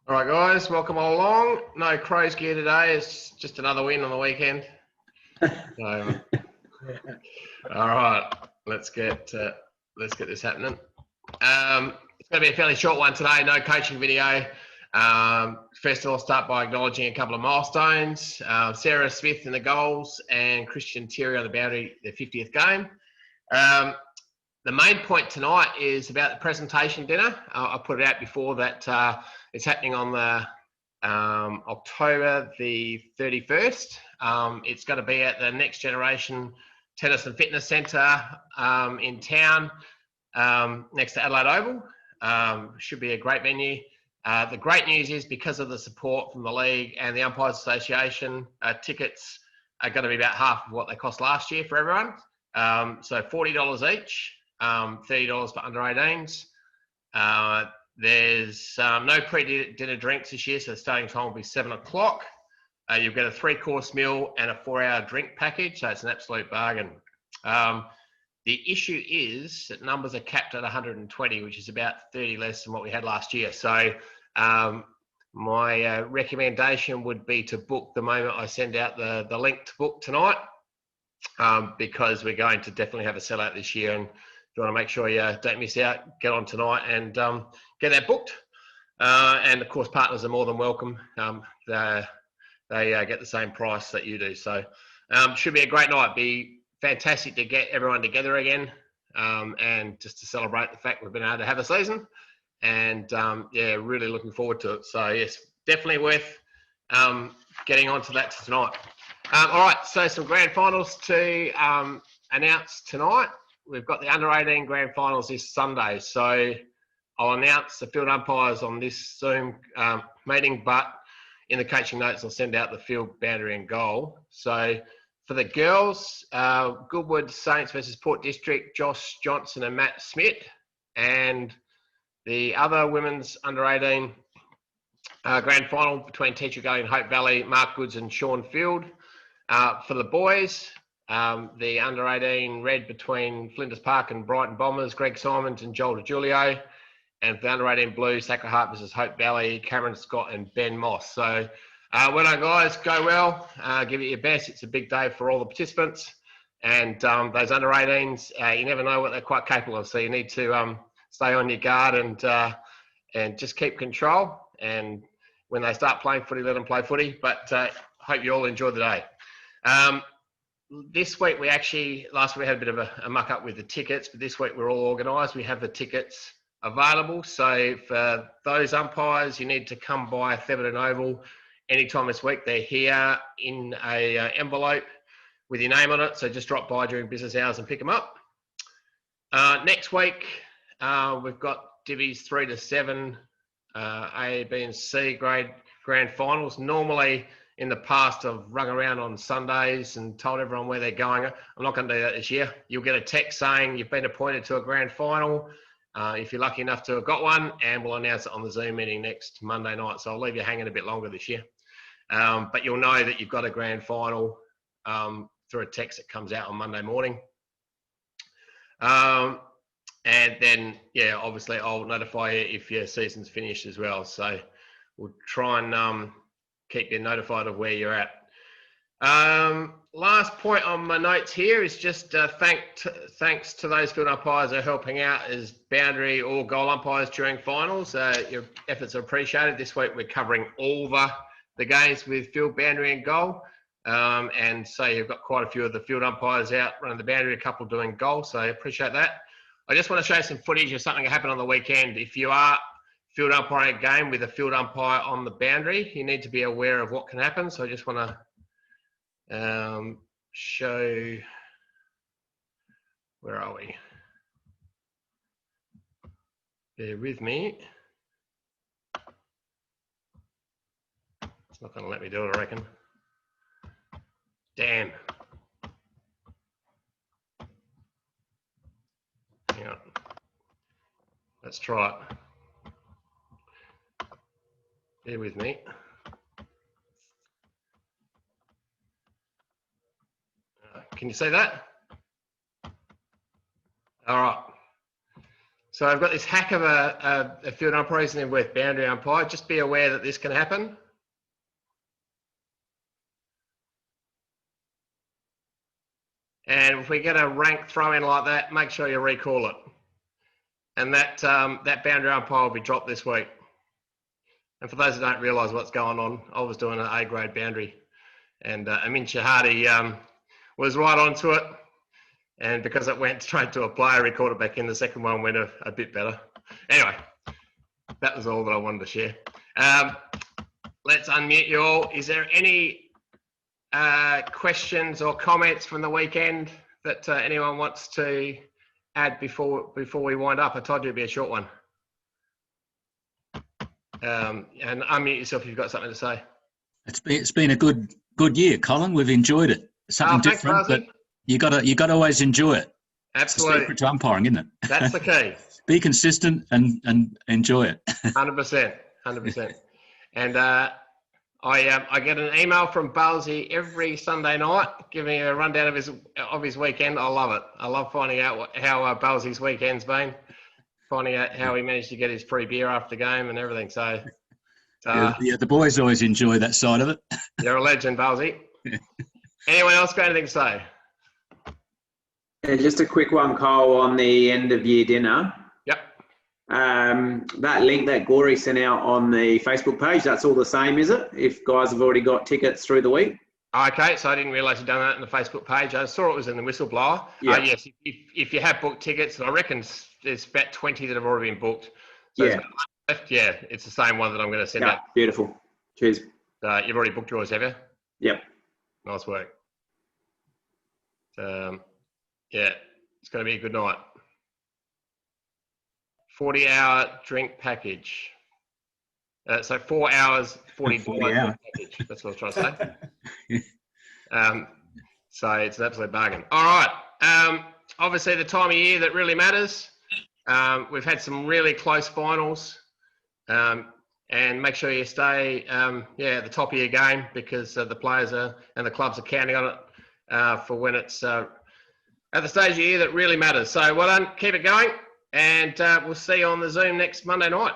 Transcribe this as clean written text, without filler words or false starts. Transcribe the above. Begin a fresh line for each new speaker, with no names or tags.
All right, guys, welcome along. No Crows gear today. It's just another win on the weekend. So, all right, let's get this happening. It's going to be a fairly short one today. No coaching video. First of all, start by acknowledging a couple of milestones. Sarah Smith in the goals and Christian Thierry on the boundary, their 50th game. The main point tonight is about the presentation dinner. I put it out before that it's happening on the October the 31st. It's going to be at the Next Generation Tennis and Fitness Centre in town next to Adelaide Oval. Should be a great venue. The great news is because of the support from the league and the Umpires Association, tickets are going to be about half of what they cost last year for everyone. So $40 each. $30 for under 18s. There's no pre-dinner drinks this year, so the starting time will be 7 o'clock. You'll get a 3-course meal and a 4-hour drink package, so it's an absolute bargain. The issue is that numbers are capped at 120, which is about 30 less than what we had last year. So my recommendation would be to book the moment I send out the link to book tonight, because we're going to definitely have a sellout this year. And if you want to make sure you don't miss out, get on tonight and get that booked. And of course, partners are more than welcome. They get the same price that you do. So should be a great night. Be fantastic to get everyone together again, and just to celebrate the fact we've been able to have a season. And yeah, really looking forward to it. So yes, definitely worth getting onto that tonight. All right, so some grand finals to announce tonight. We've got the under-18 grand finals this Sunday. So I'll announce the field umpires on this Zoom meeting, but in the coaching notes, I'll send out the field, boundary and goal. So for the girls, Goodwood Saints versus Port District, Josh Johnson and Matt Smith. And the other women's under-18 grand final between Teacher Gully and Hope Valley, Mark Goods and Sean Field. For the boys, the under-18 red between Flinders Park and Brighton Bombers, Greg Simons and Joel DeGiulio. And for the under-18 blue, Sacred Heart versus Hope Valley, Cameron Scott and Ben Moss. So well done, guys. Go well. Give it your best. It's a big day for all the participants. And those under-18s, you never know what they're quite capable of. So you need to stay on your guard and just keep control. And when they start playing footy, let them play footy. But hope you all enjoy the day. This week last week we had a bit of a muck up with the tickets, but this week we're all organised. We have the tickets available. So for those umpires, you need to come by Theberton Oval anytime this week. They're here in a envelope with your name on it. So just drop by during business hours and pick them up. Next week, we've got Divvies 3 to 7, A, B and C grade grand finals. Normally, in the past, I've rung around on Sundays and told everyone where they're going. I'm not going to do that this year. You'll get a text saying you've been appointed to a grand final, if you're lucky enough to have got one, and we'll announce it on the Zoom meeting next Monday night. So I'll leave you hanging a bit longer this year. But you'll know that you've got a grand final through a text that comes out on Monday morning. And then, yeah, obviously I'll notify you if your season's finished as well. So we'll try and keep you notified of where you're at. Last point on my notes here is just thanks to those field umpires who are helping out as boundary or goal umpires during finals. Your efforts are appreciated. This week we're covering all the games with field, boundary and goal. And so you've got quite a few of the field umpires out running the boundary, a couple doing goal. So I appreciate that. I just want to show some footage of something that happened on the weekend. If you are field umpiring a game with a field umpire on the boundary, you need to be aware of what can happen. So I just want to show, where are we? Bear with me. It's not going to let me do it, I reckon. Damn. Hang on. Let's try it. Bear with me. Can you see that? All right. So I've got this hack of a field umpire in with boundary umpire. Just be aware that this can happen. And if we get a rank throw in like that, make sure you recall it. And that boundary umpire will be dropped this week. And for those who don't realise what's going on, I was doing an A-grade boundary. And Amin Shahadi was right onto it. And because it went straight to a player, he caught it back in. The second one went a bit better. Anyway, that was all that I wanted to share. Let's unmute you all. Is there any questions or comments from the weekend that anyone wants to add before we wind up? I told you it'd be a short one. And unmute yourself if you've got something to say.
It's been a good year, Colin. We've enjoyed it. Something different, but you got to always enjoy it.
Absolutely.
It's the secret to umpiring, isn't it?
That's the key.
Be consistent and enjoy it.
100%. And I get an email from Balsy every Sunday night giving me a rundown of his weekend. I love it. I love finding out how Balsy's weekend's been, finding out how he managed to get his free beer after the game and everything. So,
yeah, the boys always enjoy that side of it.
You're a legend, Balsy. Anyone else got anything to say?
Yeah, just a quick one, Cole, on the end of year dinner.
Yep.
That link that Glory sent out on the Facebook page, that's all the same, is it? If guys have already got tickets through the week?
Okay, so I didn't realise you'd done that on the Facebook page. I saw it was in the whistleblower.
Yeah.
Yes, if you have booked tickets, I reckon there's about 20 that have already been booked. So
Yeah.
Yeah, it's the same one that I'm going to send out.
Beautiful. Cheers.
You've already booked yours, have you?
Yep.
Nice work. Yeah, it's going to be a good night. 40-hour drink package. So 4 hours, 40 hour package. That's what I was trying to say. So it's an absolute bargain. All right. Obviously, the time of year that really matters. We've had some really close finals. And make sure you stay at the top of your game, because the players and the clubs are counting on it for when it's at the stage of the year that really matters. So well done, keep it going, and we'll see you on the Zoom next Monday night.